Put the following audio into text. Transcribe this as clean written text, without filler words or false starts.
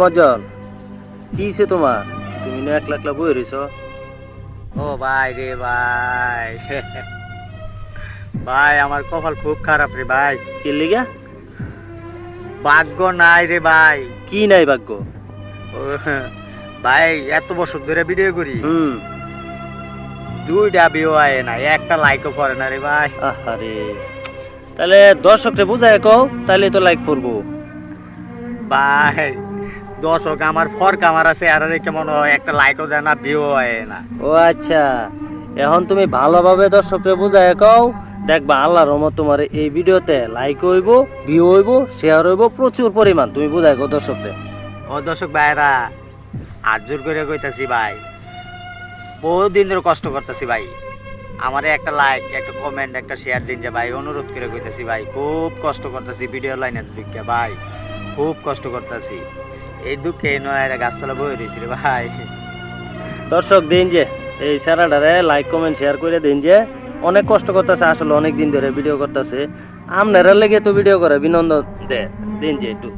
মজ্জল, কি হইছে তোমার? তুমি না একলা একলা বই রইছ? ও ভাই রে ভাই ভাই আমার কপাল খুব খারাপ রে ভাই। কি লিগা? ভাগ্য নাই রে ভাই। কি নাই ভাগ্য? ও, ভাই এত বছর ধরে ভিডিও করি, হুম। দুইটা ভিউ আয় না, একটা লাইকও করে না রে ভাই। আহারে, তাহলে দর্শকরে বুঝায় কও, তাহলে তো লাইক করবো। ভাই দর্শক আমার ফর কামার আছে, আর কেমন হয় একটা লাইকও দেয় না, ভিউ আয় না। ও আচ্ছা, এখন তুমি ভালোভাবে দর্শকরে বুঝায় কও, দেখবা আল্লাহর রহমত তোমার এই ভিডিওতে লাইক হইব, ভিউ হইব, শেয়ার হইব প্রচুর পরিমাণ। তুমি বুঝায় কও দর্শকরে। ও দর্শক ভাইরা, হাত জোর করে কইতাছি ভাই, বহুত দিন ধরে কষ্ট করতেছি ভাই, আমারে একটা লাইক, একটা কমেন্ট, একটা শেয়ার দিন যে ভাই, অনুরোধ করে কইতাছি ভাই, খুব কষ্ট করতেছি ভিডিও লাইনের দিকে ভাই, খুব কষ্ট করতেছি। এই দুঃখে নয় গাছতলা বই রয়েছি রে ভাই। দর্শক দিন যে এই স্যারাডারে লাইক কমেন্ট শেয়ার করে দিন যে, অনেক কষ্ট করতেছে আসলে, অনেক দিন ধরে ভিডিও করতেছে। আপনারা লেগে তো ভিডিও করে বিনোদন দে দিন যে একটু।